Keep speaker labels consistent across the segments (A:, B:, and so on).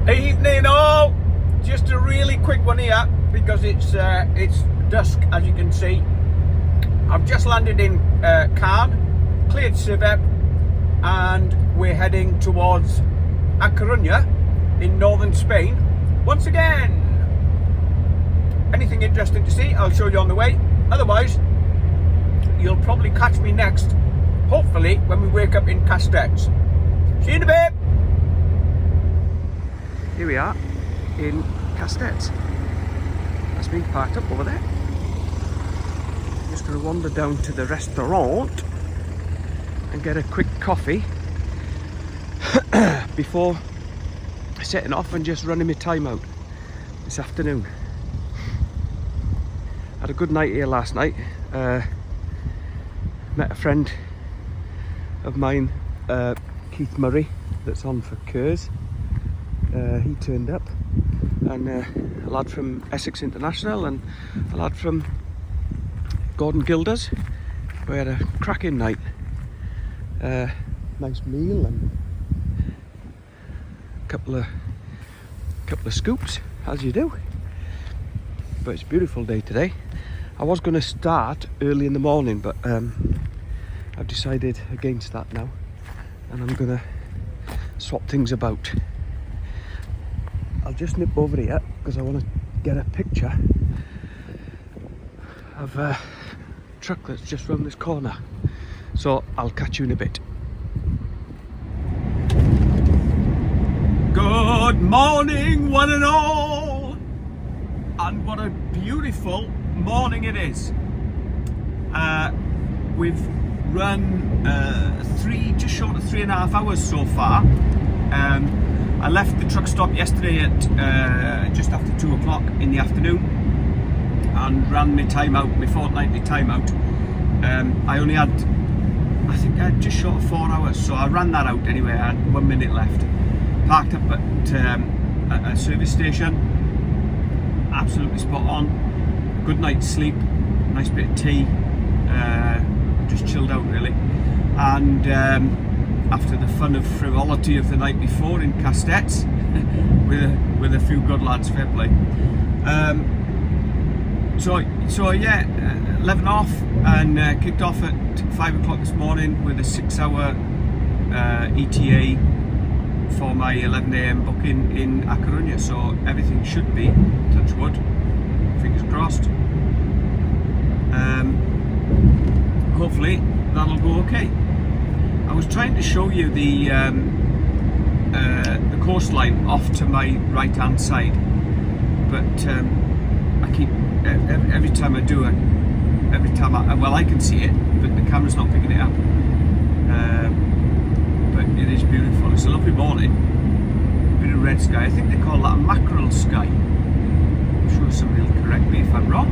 A: Evening all! Just a really quick one here because it's dusk, as you can see. I've just landed in Caen, cleared Civet, and we're heading towards A Coruna in northern Spain once again. Anything interesting to see, I'll show you on the way. Otherwise, you'll probably catch me next, hopefully, when we wake up in Castells. See you in a bit! Here we are in Castells. That's me parked up over there. Just going to wander down to the restaurant and get a quick coffee before setting off and just running my time out this afternoon. Had a good night here last night. Met a friend of mine, Keith Murray, that's on for Curs. He turned up, and a lad from Essex International and a lad from Gordon Gilders. We had a cracking night. Nice meal and a couple of scoops, as you do. But it's a beautiful day today. I was going to start early in the morning, but I've decided against that now, and I'm going to swap things about. I'll just nip over here because I want to get a picture of a truck that's just round this corner. So I'll catch you in a bit. Good morning, one and all! And what a beautiful morning it is. We've run just short of 3.5 hours so far. I left the truck stop yesterday at just after 2 o'clock in the afternoon and ran my time out, my fortnightly time out. I only had, I think I had just short of 4 hours, so I ran that out anyway. I had 1 minute left. Parked up at a service station, absolutely spot on. Good night's sleep, nice bit of tea, just chilled out really. And after the fun of frivolity of the night before in Castells with a few good lads, fair play. So yeah, 11 off and kicked off at 5 o'clock this morning with a 6-hour ETA for my 11 AM booking in A Coruna. So everything should be, touch wood, fingers crossed. Hopefully that'll go okay. I was trying to show you the coastline off to my right hand side, but I keep every time I do it, I can see it, but the camera's not picking it up. But it is beautiful. It's a lovely morning. A bit of red sky. I think they call that a mackerel sky. I'm sure somebody will correct me if I'm wrong.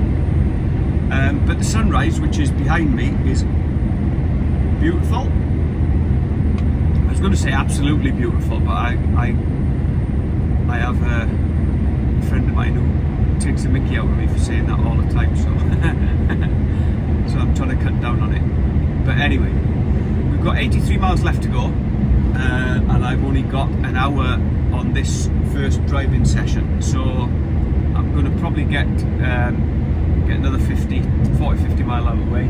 A: But the sunrise, which is behind me, is beautiful. I was going to say absolutely beautiful, but I have a friend of mine who takes the mickey out of me for saying that all the time, so so I'm trying to cut down on it. But anyway, we've got 83 miles left to go, and I've only got an hour on this first driving session, so I'm going to probably get another 50 mile out of the way.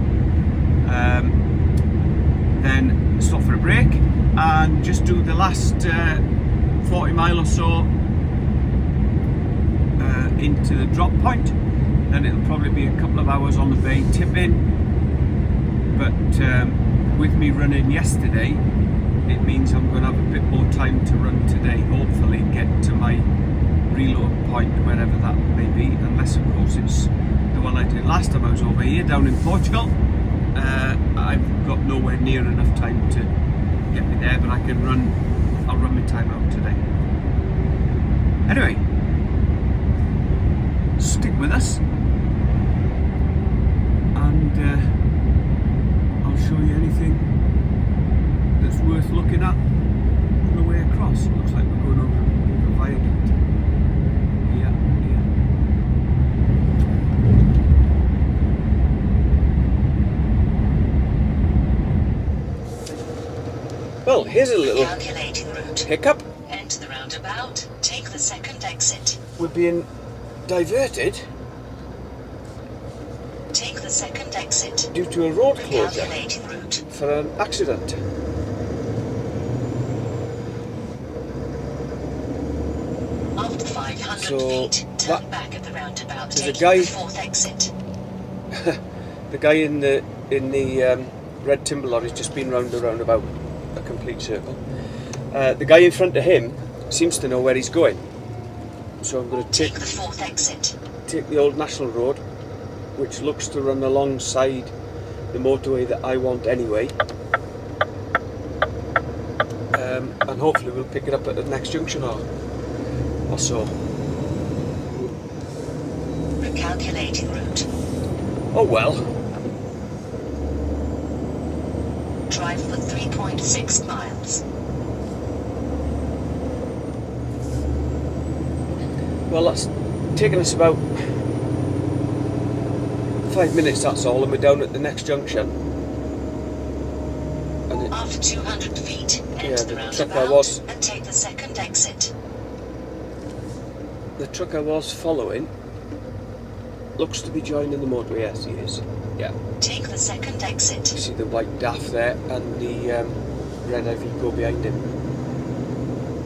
A: Then stop for a break and just do the last 40 mile or so into the drop point. Then it'll probably be a couple of hours on the bay tipping, but with me running yesterday, it means I'm going to have a bit more time to run today, hopefully get to my reload point, wherever that may be, unless of course it's the one I did last time I was over here down in Portugal. I've got nowhere near enough time to get me there, but I'll run my time out today. Anyway, stick with us and I'll show you anything that's worth looking at on the way across. Looks like we're going over a viaduct. Yeah. Well, here's a little hiccup.
B: Enter the roundabout, Take the second exit.
A: We're being diverted
B: Take the second exit.
A: due to a road closure
B: Calculating route.
A: for an accident.
B: After 500
A: So,
B: feet, turn back at the roundabout.
A: there's a
B: Taking
A: guy-
B: the fourth exit.
A: The guy in the red timber lorry's just been round about a complete circle. The guy in front of him seems to know where he's going, so I'm going to
B: Take the fourth exit.
A: take the old national road, which looks to run alongside the motorway that I want anyway, and hopefully we'll pick it up at the next junction or so.
B: Recalculating route.
A: Oh well.
B: Drive for 3.6 miles.
A: Well, that's taken us about 5 minutes, that's all, and we're down at the next junction. And
B: After 200 feet,
A: Yeah,
B: enter
A: the
B: the
A: truck I
B: roundabout
A: was-
B: and take the second exit.
A: the truck I was following looks to be joining the motorway. Yes, he is. Yeah.
B: Take the second
A: You
B: exit.
A: see the white DAF there and the red Iveco behind him.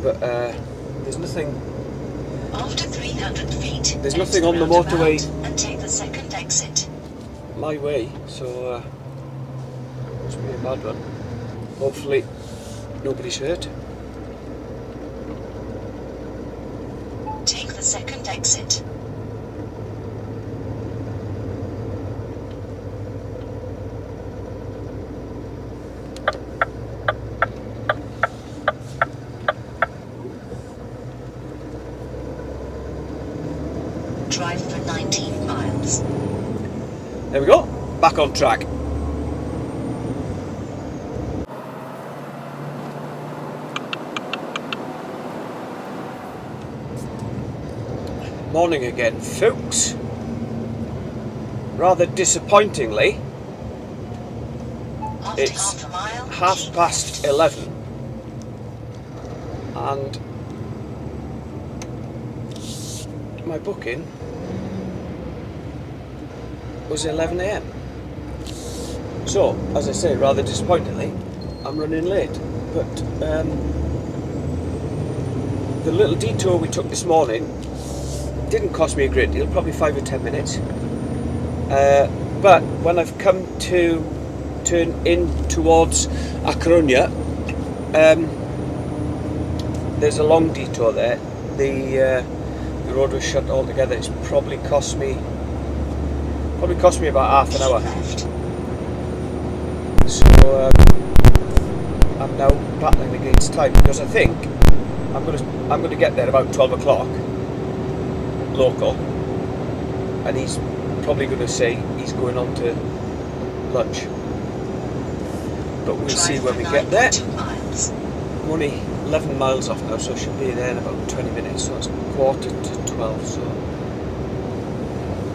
A: But there's nothing.
B: After 300 feet,
A: There's
B: enter
A: nothing on the
B: roundabout
A: motorway.
B: and take the second exit.
A: My way, so must be a bad one. Hopefully nobody's hurt.
B: Take the second exit. Drive for 19 miles.
A: There we go, back on track. Morning again, folks. Rather disappointingly,
B: After
A: it's
B: half a mile, keep
A: 11:30, and my booking was 11 a.m. So, as I say, rather disappointingly, I'm running late. But the little detour we took this morning didn't cost me a great deal, probably 5 or 10 minutes. But when I've come to turn in towards A Coruna, there's a long detour there. The road was shut altogether. It's probably cost me about half an hour.
B: left.
A: So I'm now battling against time because I think I'm going to get there about 12 o'clock local, and he's probably going to say he's going on to lunch. But we'll see when we get there.
B: 9.2 miles.
A: I'm only 11 miles off now, so I should be there in about 20 minutes. So it's 11:45, so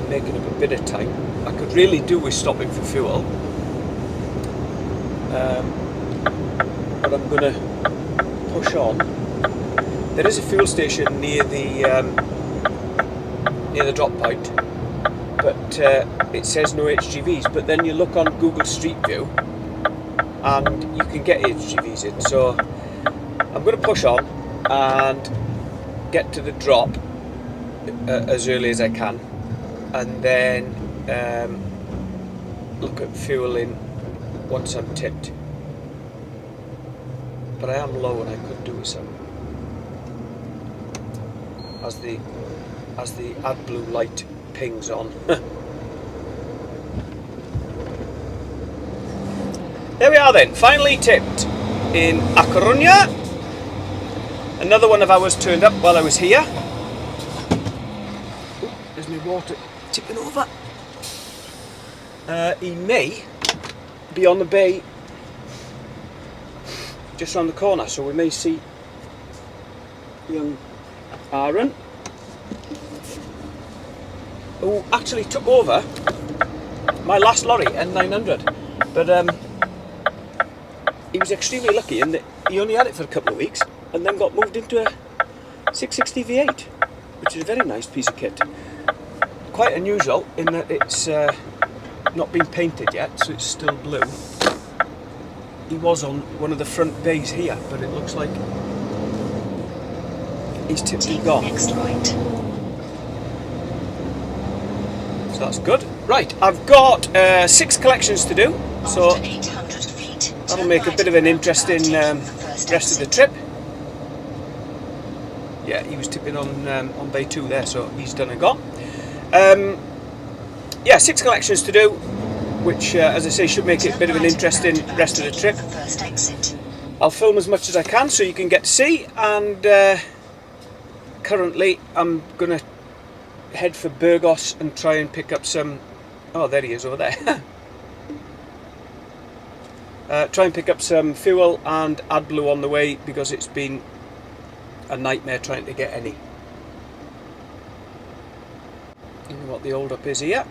A: making up a bit of time. I could really do with stopping for fuel, but I'm going to push on. There is a fuel station near the drop point, but it says no HGVs. But then you look on Google Street View, and you can get HGVs in. So I'm going to push on and get to the drop as early as I can, and then look at fueling once I'm tipped. But I am low and I could do with some. As the AdBlue light pings on. There we are then, finally tipped in A Coruna. Another one of ours turned up while I was here. Ooh, there's my water tipping over. He may be on the bay just round the corner, so we may see young Aaron, who actually took over my last lorry, N900, but he was extremely lucky in that he only had it for a couple of weeks and then got moved into 660 V8, which is a very nice piece of kit. Quite unusual in that it's not been painted yet, so it's still blue. He was on one of the front bays here, but it looks like he's tipped and gone.
B: Next right.
A: So that's good. Right, I've got 6 collections to do, so
B: After 800 feet,
A: that'll
B: turn
A: make a
B: right
A: bit of an
B: around
A: interesting
B: about taking the first
A: rest of the
B: exit.
A: trip. Yeah, he was tipping on bay 2 there, so he's done and gone. Yeah, 6 collections to do, which, as I say, should make it a bit of an interesting rest of the trip.
B: First exit.
A: I'll film as much as I can so you can get to see, and currently I'm going to head for Burgos and try and pick up some... Oh, there he is over there. Try and pick up some fuel and AdBlue on the way, because it's been a nightmare trying to get any. You know what the hold up is here.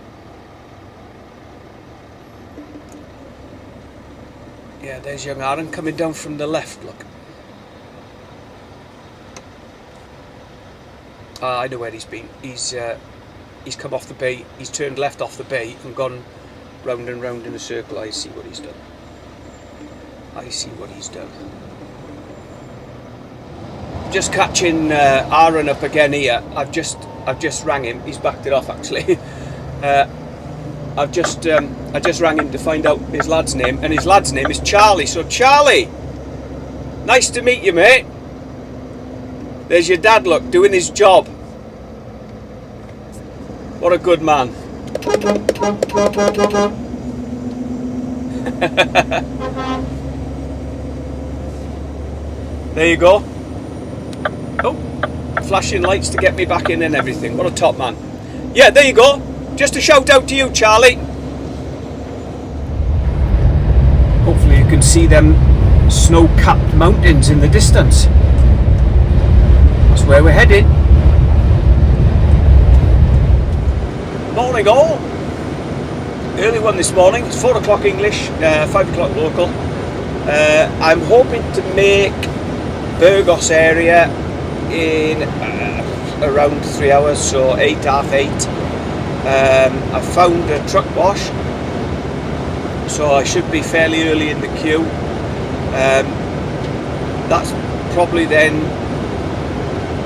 A: Yeah, there's young Aaron coming down from the left, look. I know where he's been. He's come off the bay, he's turned left off the bay and gone round and round in a circle. I see what he's done. I see what he's done. Just catching Aaron up again here. I've just rang him. He's backed it off actually. I just rang him to find out his lad's name, and his lad's name is Charlie. So Charlie, nice to meet you, mate. There's your dad, look, doing his job. What a good man. There you go. Oh, flashing lights to get me back in and everything. What a top man. Yeah, there you go. Just a shout out to you, Charlie. Hopefully you can see them snow-capped mountains in the distance. That's where we're headed. Morning all. Early one this morning. It's 4 o'clock English, 5 o'clock local. I'm hoping to make Burgos area in around 3 hours, so 8, half 8. I found a truck wash, so I should be fairly early in the queue. That's probably then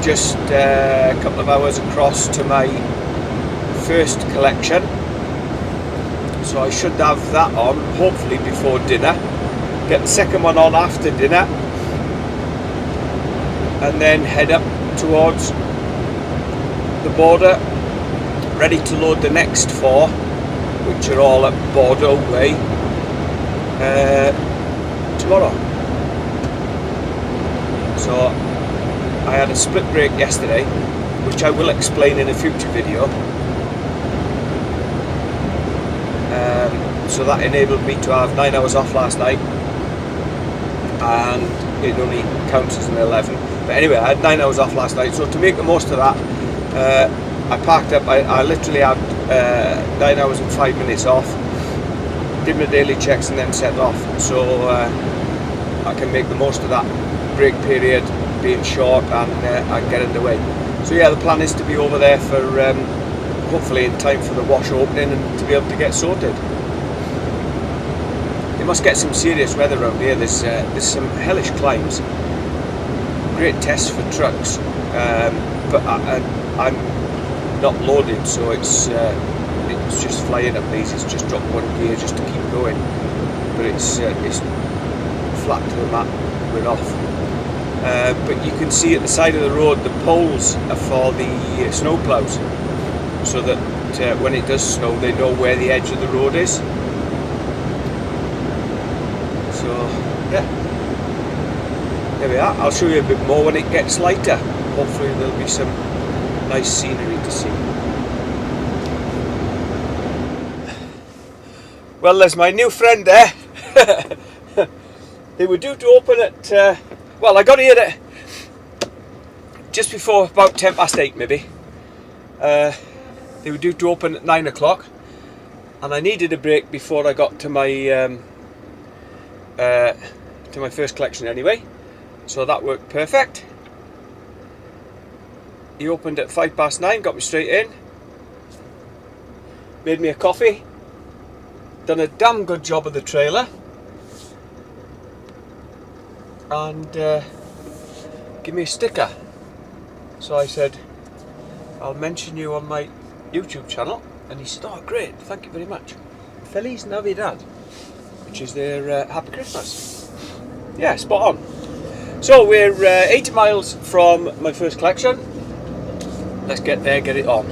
A: just a couple of hours across to my first collection, so I should have that on hopefully before dinner, get the second one on after dinner, and then head up towards the border, ready to load the next 4, which are all at Bordeaux way, tomorrow. So I had a split break yesterday, which I will explain in a future video. So that enabled me to have 9 hours off last night, and it only counts as an 11. But anyway, I had 9 hours off last night, so to make the most of that, I parked up. I literally had 9 hours and 5 minutes off, did my daily checks and then set off, so I can make the most of that break period being short and get underway. So yeah, the plan is to be over there for hopefully in time for the wash opening and to be able to get sorted. You must get some serious weather around here. There's some hellish climbs, great tests for trucks, but I'm not loaded, so it's just flying up these. It's just drop one gear just to keep going, but it's flat to the mat. We're off. But you can see at the side of the road the poles are for the snow plows, so that when it does snow they know where the edge of the road is. So yeah, there we are. I'll show you a bit more when it gets lighter. Hopefully there'll be some nice scenery to see. Well, there's my new friend there. They were due to open at well, I got here at just before about 10 past 8 maybe. They were due to open at 9 o'clock, and I needed a break before I got to my to my first collection anyway, so that worked perfect. So yeah, 9 hours off last night, so to make the most of that, hopefully there'll be some nice scenery to see. Well, there's my new friend there. They were due to open at well, I got here at just before about 10 past 8 maybe. They were due to open at 9 o'clock, and I needed a break before I got to my first collection anyway, so that worked perfect. He opened at 9:05, got me straight in, made me a coffee, done a damn good job of the trailer, and give me a sticker. So I said, I'll mention you on my YouTube channel, and he said, oh great, thank you very much. Feliz Navidad, which is their Happy Christmas. Yeah, spot on. So we're 80 miles from my first collection. Let's get there, get it on.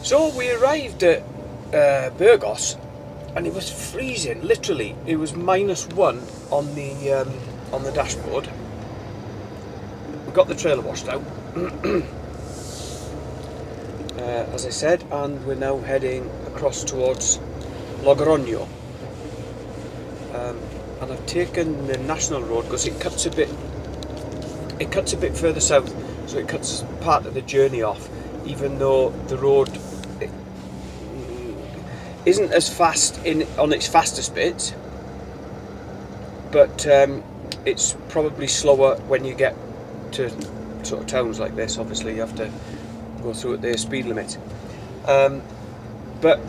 A: So we arrived at Burgos, and it was freezing. Literally, it was -1 on the dashboard. We got the trailer washed out, as I said, and we're now heading across towards Logroño. And I've taken the national road because it cuts a bit. It cuts a bit further south, so it cuts part of the journey off. Even though the road isn't as fast on its fastest bits, but it's probably slower when you get to sort of towns like this. Obviously you have to go through at their speed limit, but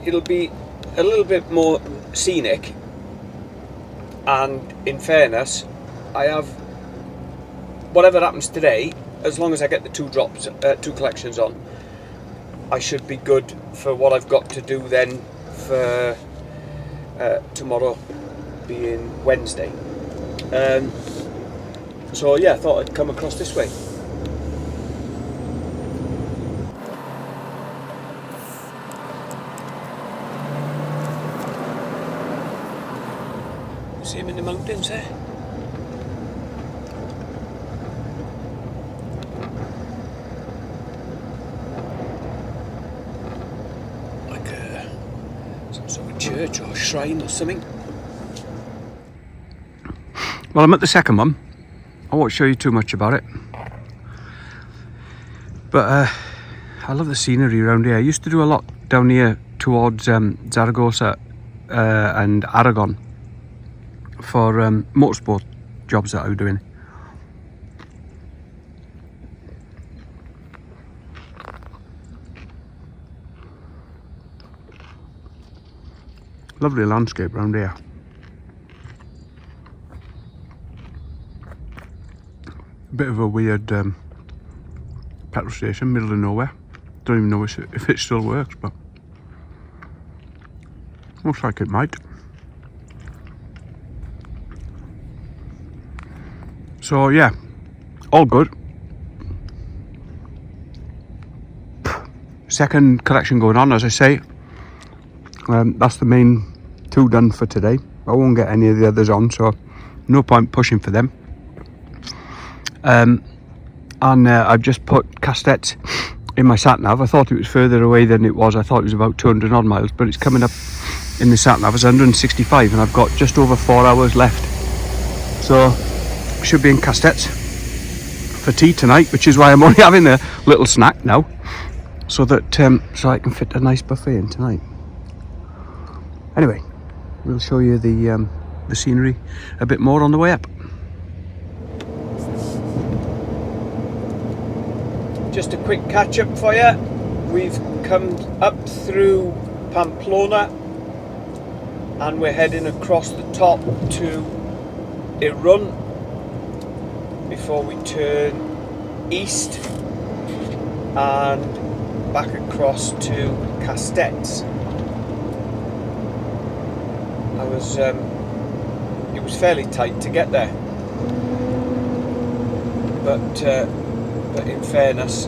A: it'll be a little bit more scenic, and in fairness, I have, whatever happens today, as long as I get the two collections on, I should be good for what I've got to do then for tomorrow being Wednesday. So yeah, I thought I'd come across this way. See him in the mountains there? Church or shrine or something. Well, I'm at the second one. I won't show you too much about it, but I love the scenery around here. I used to do a lot down here towards Zaragoza and Aragon for motorsport jobs that I was doing. Lovely landscape around here. Bit of a weird petrol station, middle of nowhere. Don't even know if it still works, but looks like it might. So yeah, all good. Second collection going on, as I say. That's the main two done for today. I won't get any of the others on, so no point pushing for them. And I've just put Castellets in my sat nav. I thought it was further away than it was. I thought it was about 200 odd miles, but it's coming up in the sat nav as 165, and I've got just over 4 hours left. So should be in Castellets for tea tonight, which is why I'm only having a little snack now, so that so I can fit a nice buffet in tonight. Anyway, we'll show you the scenery a bit more on the way up. Just a quick catch up for you. We've come up through Pamplona and we're heading across the top to Irun before we turn east and back across to Castellets. It was fairly tight to get there, but in fairness,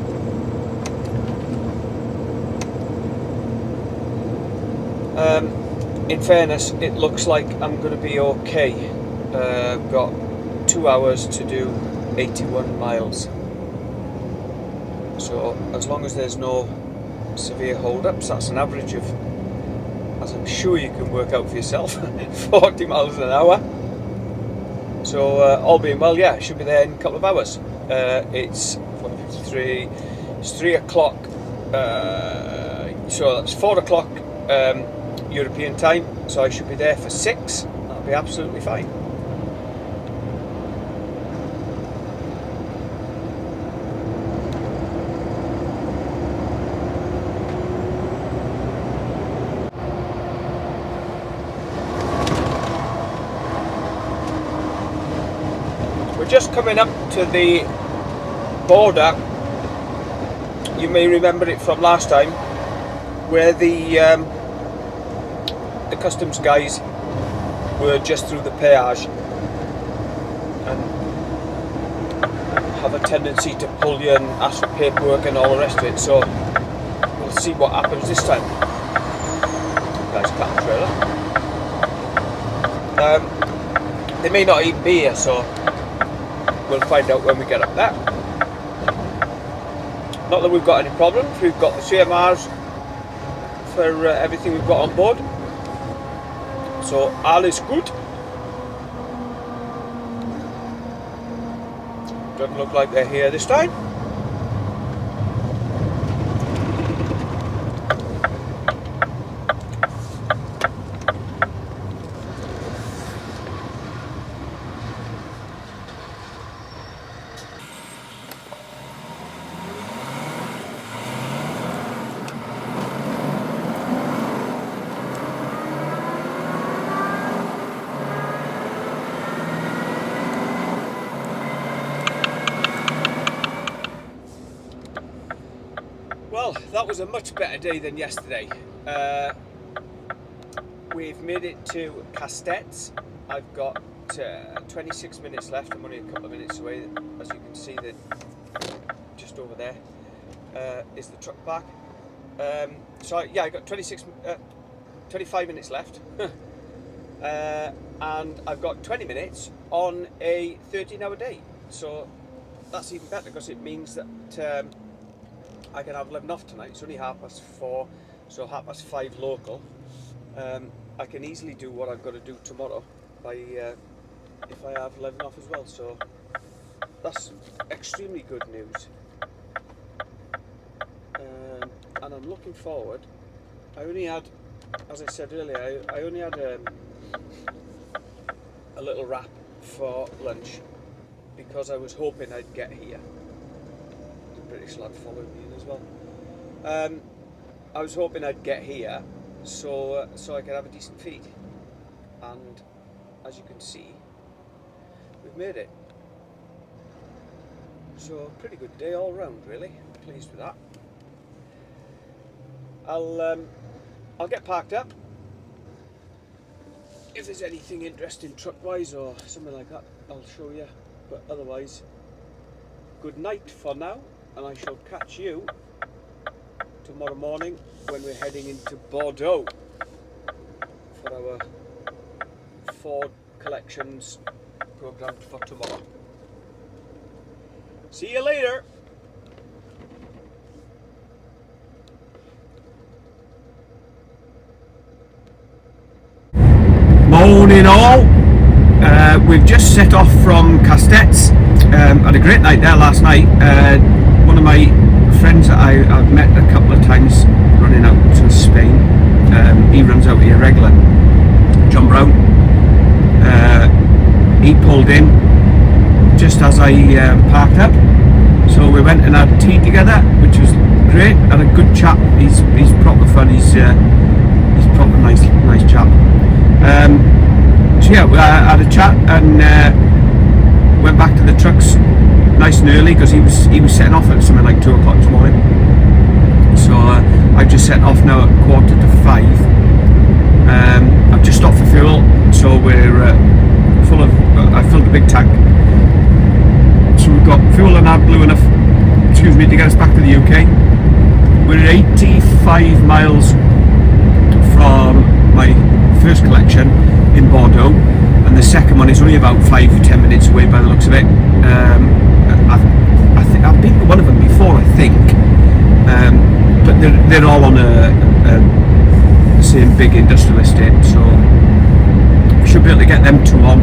A: it looks like I'm going to be okay. I've got 2 hours to do 81 miles, so as long as there's no severe hold-ups, that's an average of, as I'm sure you can work out for yourself, 40 miles an hour. So all being well, yeah, I should be there in a couple of hours. It's 1:53. It's 3 o'clock. So that's 4 o'clock European time. So I should be there for 6. That'll be absolutely fine. Just coming up to the border. You may remember it from last time, where the customs guys were just through the peage and have a tendency to pull you and ask for paperwork and all the rest of it. So we'll see what happens this time. Nice car trailer. They may not even be here, so we'll find out when we get up there. Not that we've got any problems. We've got the CMRs for everything we've got on board. So all is good. Doesn't look like they're here this time. Well, that was a much better day than yesterday. We've made it to Castett's. I've got 26 minutes left. I'm only a couple of minutes away. As you can see, that just over there is the truck park. So yeah, I got 25 minutes left, and I've got 20 minutes on a 13-hour day. So that's even better because it means that I can have 11 off tonight. It's only 4:30, so 5:30 local. I can easily do what I've got to do tomorrow by if I have 11 off as well. So that's extremely good news. And I'm looking forward. I only had, as I said earlier, I only had a little wrap for lunch because I was hoping I'd get here. The British lad followed me in as well. I was hoping I'd get here so I could have a decent feed, and as you can see, we've made it. So pretty good day all round, really. Pleased with that. I'll get parked up. If there's anything interesting truck-wise or something like that, I'll show you. But otherwise, good night for now, and I shall catch you tomorrow morning when we're heading into Bordeaux for our Ford collections programmed for tomorrow. See you later. Morning all. We've just set off from Castett's. Had a great night there last night. One of my friends that I've met a couple of times running out to Spain, he runs out here regular, John Brown. He pulled in just as I parked up, so we went and had tea together, which was great. Had a good chat. He's proper fun. He's proper nice chap. So yeah, I had a chat and went back to the trucks nice and early because he was setting off at something like 2 o'clock this morning. So I've just set off now at 4:45. I've just stopped for fuel, so we're full of. I filled a big tank, so we've got fuel and AdBlue enough. Excuse me, to get us back to the UK. We're 85 miles from my first collection in Bordeaux, and the second one is only about 5-10 minutes away by the looks of it. I think I've been to one of them before, I think, but they're all on the same big industrial estate, so I should be able to get them two on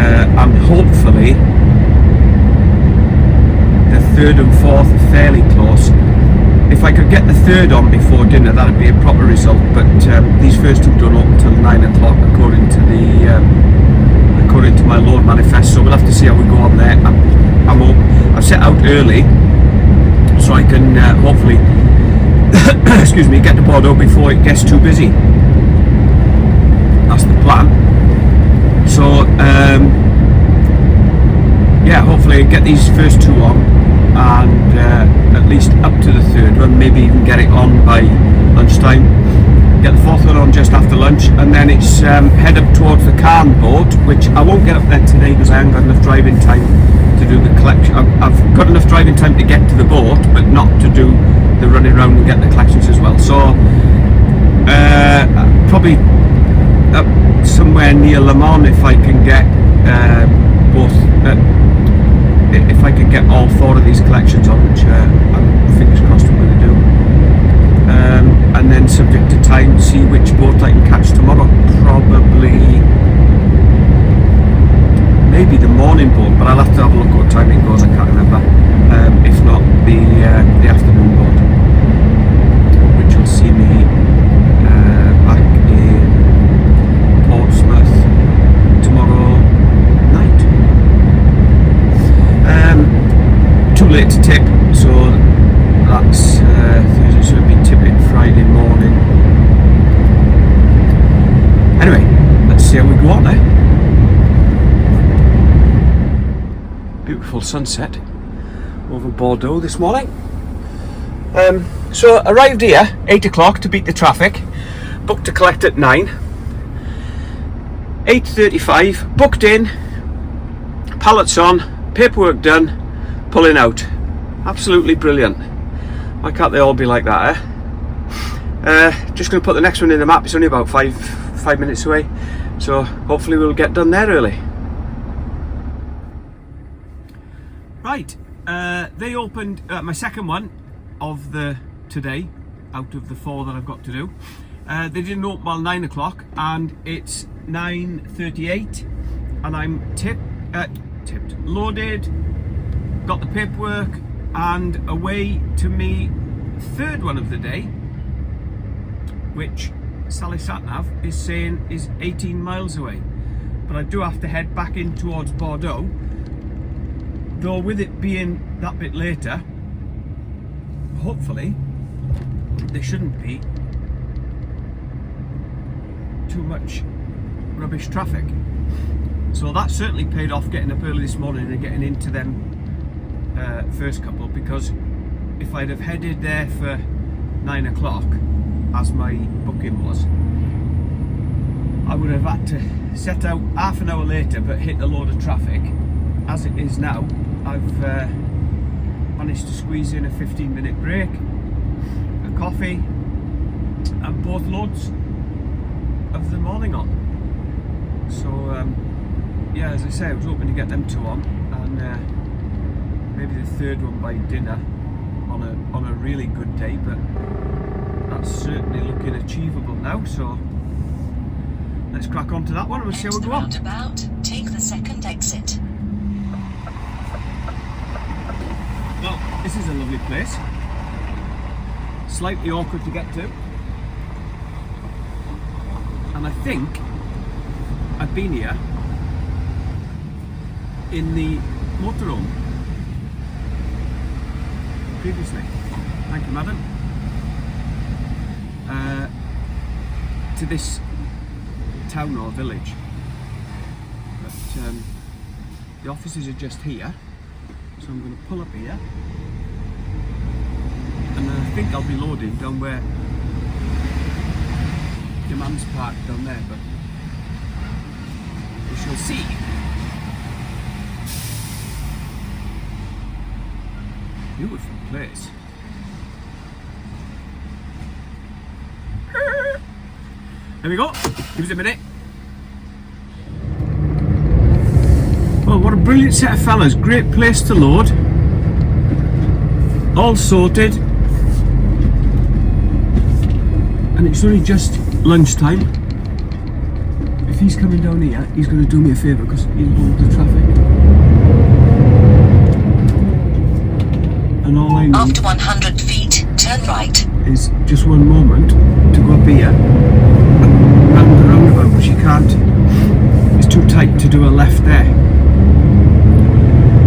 A: and hopefully the third and fourth are fairly close. If I could get the third on before dinner, that'd be a proper result. But these first two don't open until 9 o'clock, according to my load manifest. So we'll have to see how we go on there. I've set out early so I can hopefully, excuse me, get to Bordeaux before it gets too busy. That's the plan. So yeah, hopefully get these first two on, and at least up to the third one, maybe even get it on by lunchtime, get the fourth one on just after lunch, and then it's head up towards the Cairn boat, which I won't get up there today because I haven't got enough driving time to do the collection. I've got enough driving time to get to the boat, but not to do the running around and get the collections as well. So probably up somewhere near Le Mans if I can get both. If I can get all four of these collections on, which I'm fingers crossed I'm going to do, and then subject to time, see which boat I can catch tomorrow. Probably maybe the morning boat, but I'll have to have a look what time it goes. I can't remember. If not, the afternoon boat, which will see me back in Portsmouth tomorrow night. Too late to tip, so that's Thursday, so it'll be tipping Friday morning. Anyway, let's see how we go on there. Beautiful sunset over Bordeaux this morning. So arrived here 8 o'clock to beat the traffic, booked to collect at 9. 8:35 booked in, pallets on, paperwork done, pulling out. Absolutely brilliant. Why can't they all be like that, eh? Just going to put the next one in the map. It's only about five minutes away, so hopefully we'll get done there early. Right, they opened my second one of the today out of the 4 that I've got to do. They didn't open till 9 o'clock, and it's 9:38, and I'm tipped, loaded, got the paperwork, and away to me third one of the day, which Sally Satnav is saying is 18 miles away. But I do have to head back in towards Bordeaux, though with it being that bit later, hopefully there shouldn't be too much rubbish traffic. So that certainly paid off, getting up early this morning and getting into them first couple, because if I'd have headed there for 9 o'clock as my booking was, I would have had to set out half an hour later but hit a load of traffic. As it is now, I've managed to squeeze in a 15-minute break, a coffee, and both loads of the morning on. So yeah, as I say, I was hoping to get them two on, and maybe the third one by dinner on a really good day, but that's certainly looking achievable now. So let's crack on to that one and we'll see how we go on.
B: Roundabout, take the second exit.
A: Well, this is a lovely place. Slightly awkward to get to, and I think I've been here in the motorhome previously. Thank you, madam. To this town or village, but the offices are just here, so I'm going to pull up here, and then I think I'll be loading down where Demand's parked down there, but we shall see. Beautiful place. There we go. Give us a minute. Well, what a brilliant set of fellas. Great place to load. All sorted. And it's only just lunchtime. If he's coming down here, he's going to do me a favour because he'll hold the traffic. And all I need
B: After 100 feet, turn right.
A: is just one moment to go up here and round the roundabout, which you can't. It's too tight to do a left there.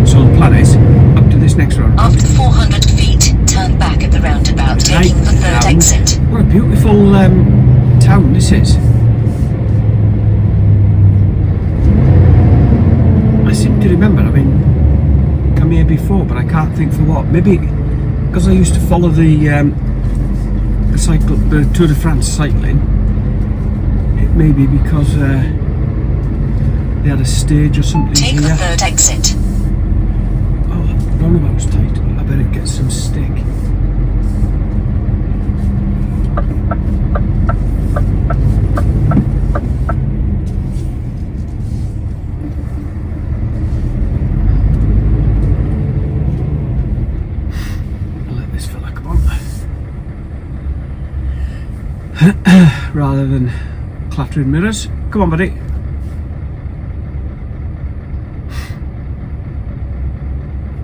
A: So the plan is up to this next roundabout.
B: After 400 feet, turn back at the roundabout, taking the third exit.
A: What a beautiful town this is. I seem to remember having come here before, but I can't think for what. Maybe because I used to follow the Tour de France cycling. It may be because they had a stage or something.
B: Take
A: here.
B: the third exit.
A: Oh, roundabout's tight. I better get some stick. I'll let this fella come on. Rather than clattering mirrors. Come on, buddy.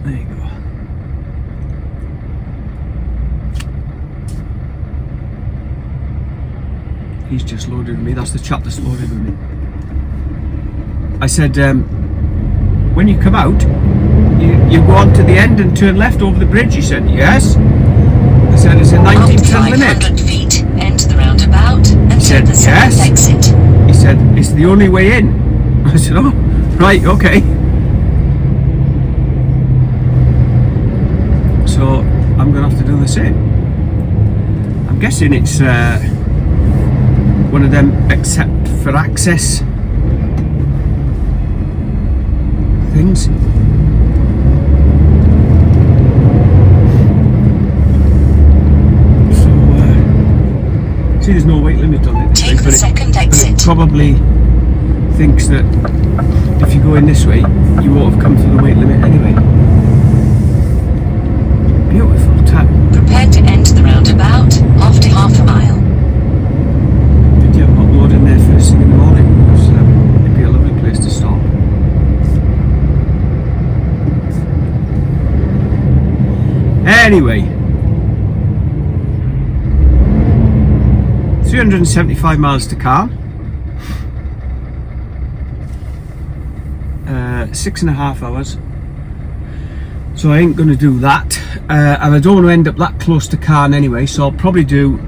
A: There you go. He's just loaded with me. That's the chap that's loaded with me. I said, when you come out, you go on to the end and turn left over the bridge. He said, yes. I said, it's a 1910 limit.
B: 500 feet, enter the roundabout and
A: He said,
B: take the second
A: yes.
B: exit.
A: He said, it's the only way in. I said, oh, right, okay. So I'm going to have to do the same. I'm guessing it's one of them except for access things. So, see, there's no weight limit on it.
B: Take the second
A: But it
B: exit.
A: probably thinks that if you go in this way, you won't have come through the weight limit anyway. Beautiful town.
B: Prepare to enter the roundabout after half a mile.
A: Did you have hot load in there first thing in the morning? Because it'd be a lovely place to stop. Anyway, 375 miles to Caen. 6.5 hours. So I ain't going to do that, and I don't want to end up that close to Caen anyway, so I'll probably do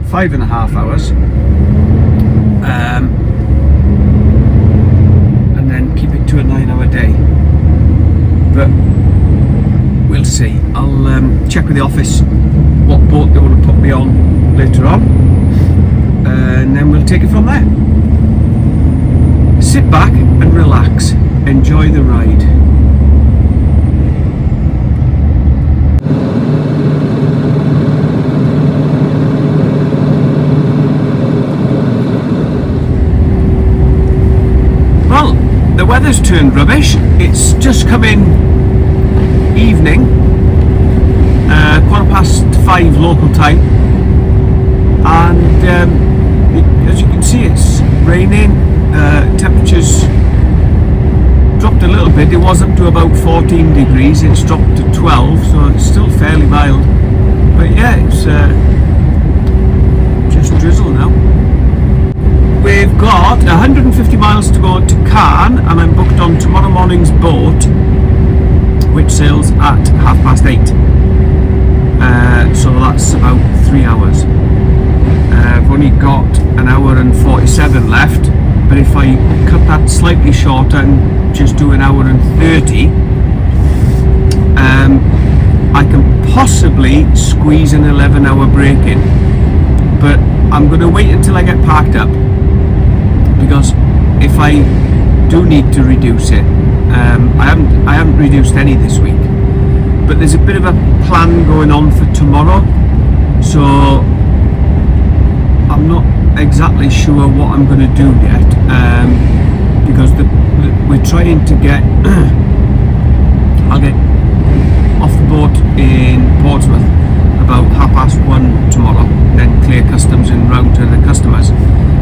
A: 5.5 hours, and then keep it to a 9-hour day. But we'll see. I'll check with the office what boat they want to put me on later on, and then we'll take it from there. Sit back and relax, enjoy the ride. Well, the weather's turned rubbish. It's just come in evening, 5:15 local time, and as you can see, it's raining. Temperatures dropped a little bit. It was up to about 14 degrees. It's dropped to 12, so it's still fairly mild. But yeah, it's just drizzle now. We've got 150 miles to go to Caen, and I'm booked on tomorrow morning's boat, which sails at 8:30. So that's about 3 hours. I've only got an hour and 47 left, but if I cut that slightly shorter and just do an hour and 30, I can possibly squeeze an 11-hour break in. But I'm going to wait until I get parked up, because if I do need to reduce it, I haven't reduced any this week, but there's a bit of a plan going on for tomorrow, so I'm not exactly sure what I'm going to do yet, because we're trying to get I'll get off the boat in Portsmouth about 1:30 tomorrow, then clear customs and round to the customers,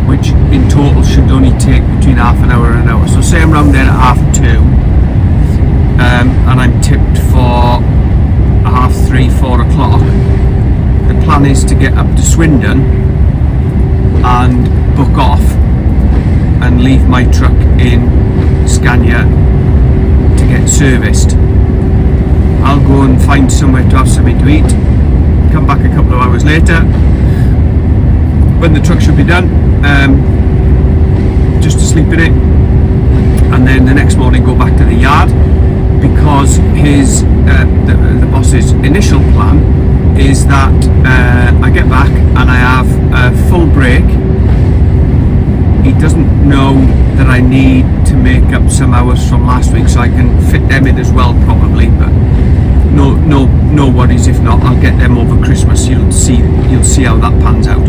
A: which in total should only and I'm tipped for 3:30, 4 o'clock. The plan is to get up to Swindon and book off and leave my truck in Scania to get serviced. I'll go and find somewhere to have something to eat, come back a couple of hours later when the truck should be done, just to sleep in it, and then the next morning go back to the yard, because his the boss's initial plan is that I get back and I have a full break. He doesn't know that I need to make up some hours from last week, so I can fit them in as well probably, but no worries if not. I'll get them over Christmas. You'll see how that pans out,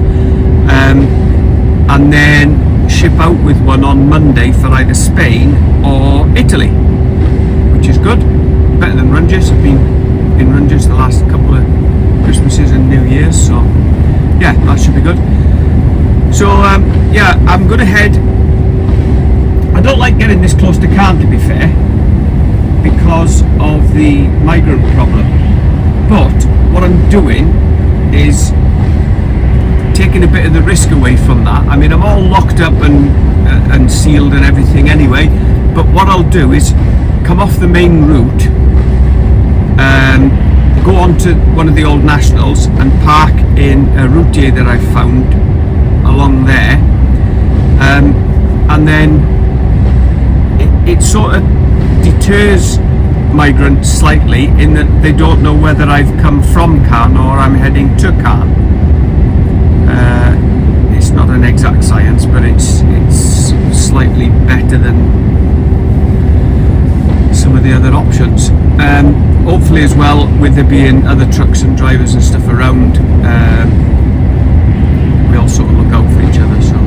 A: and then ship out with one on Monday for either Spain or Italy, which is good, better than Rungis. I've been in Rungis the last couple of Christmases and New Year's, so yeah, that should be good. So yeah, I'm gonna head. I don't like getting this close to Cairn, to be fair, because of the migrant problem, but what I'm doing is taking a bit of the risk away from that. I mean, I'm all locked up and sealed and everything anyway, but what I'll do is come off the main route, go on to one of the old nationals and park in a routier that I found along there, and then it sort of deters migrants slightly in that they don't know whether I've come from Cairn or I'm heading to Cairn. It's not an exact science, but it's slightly better than some of the other options. Hopefully as well, with there being other trucks and drivers and stuff around, we all sort of look out for each other. So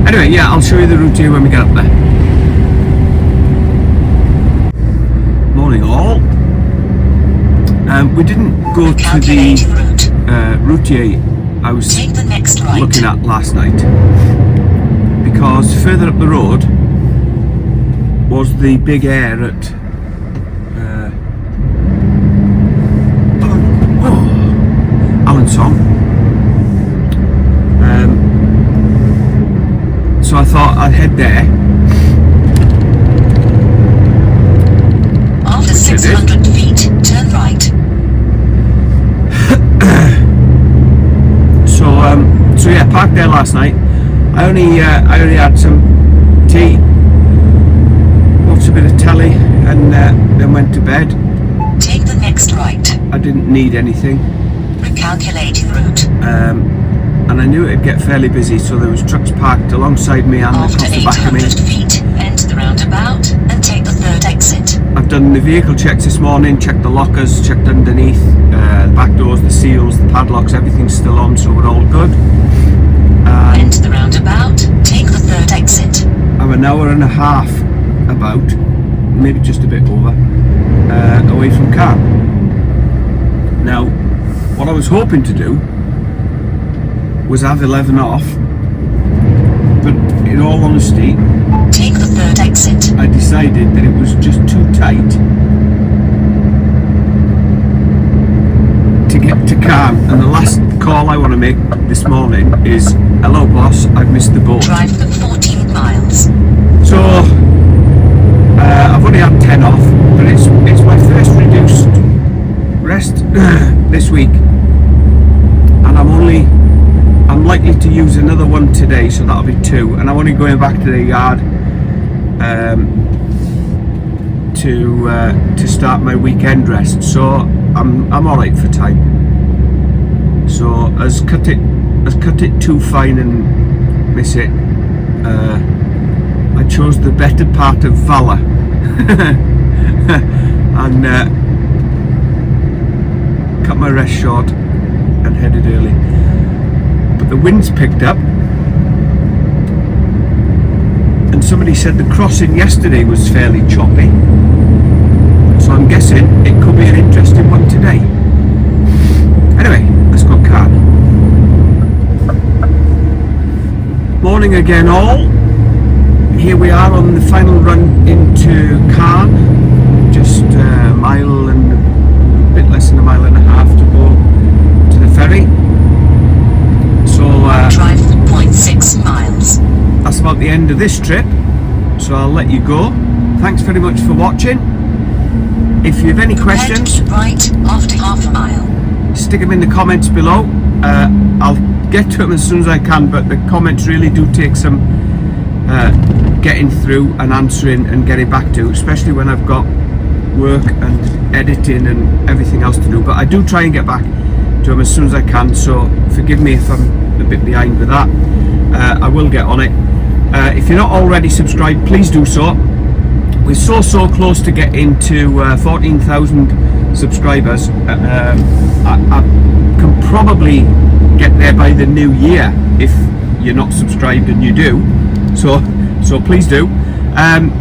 A: anyway, yeah, I'll show you the route here when we get up there. Morning all. We didn't go to the routier I was looking at last night, because further up the road was the big air at Alençon. So I thought I'd head there.
B: After 600 feet, turn right.
A: So yeah, parked there last night. I only had some tea, watched a bit of telly, and then went to bed.
B: Take the next right.
A: I didn't need anything.
B: Recalculating route.
A: And I knew it'd get fairly busy, so there was trucks parked alongside me and
B: After
A: across the back of me.
B: 800 feet, enter the roundabout and take the third exit.
A: I've done the vehicle checks this morning, checked the lockers, checked underneath, the back doors, the seals, the padlocks, everything's still on, so we're all good.
B: Enter the roundabout, take the third exit.
A: I'm an hour and a half, about, maybe just a bit over, away from Cairn. Now, what I was hoping to do was have 11 off, but in all honesty,
B: take the third exit.
A: I decided that it was just too tight to get to Cairn. And the last call I want to make this morning is, hello boss, I've missed the boat.
B: Drive for 14 miles.
A: So I've only had 10 off, but it's my first reduced rest this week, and I'm likely to use another one today, so that'll be 2, and I'm only going back to the yard to start my weekend rest, so I'm all right for time. So as cut it too fine and miss it. I chose the better part of Valor and cut my rest short and headed early. But the wind's picked up, and somebody said the crossing yesterday was fairly choppy, so I'm guessing it could be an interesting one today. Anyway, let's go Cairn. Morning again all. Here we are on the final run into Cairn. Just this trip, so I'll let you go. Thanks very much for watching. If you have any questions,
B: Head right after half a mile.
A: stick them in the comments below. I'll get to them as soon as I can, but the comments really do take some getting through and answering and getting back to, especially when I've got work and editing and everything else to do. But I do try and get back to them as soon as I can, so forgive me if I'm a bit behind with that. I will get on it. If you're not already subscribed, please do so. We're so close to getting to 14,000 subscribers. I can probably get there by the new year if you're not subscribed and you do. So please do. I'm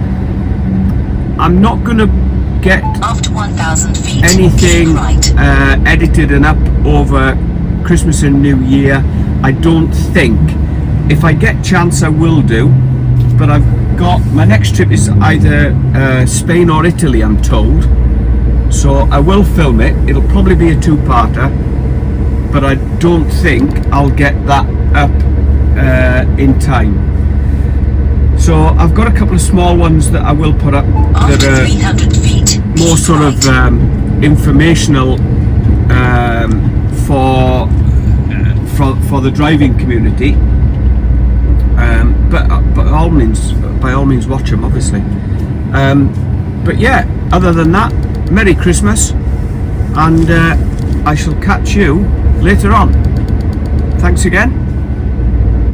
A: not going to get
B: After 1,000 feet,
A: anything
B: keep right.
A: edited and up over Christmas and New Year. I don't think. If I get chance, I will do. But I've got, my next trip is either Spain or Italy, I'm told. So I will film it. It'll probably be a two-parter, but I don't think I'll get that up in time. So I've got a couple of small ones that I will put up that
B: After
A: are
B: 300 feet,
A: more
B: keep
A: sort
B: right.
A: of informational for the driving community. But by all means watch them, obviously. But yeah, other than that, Merry Christmas, and I shall catch you later on. Thanks again.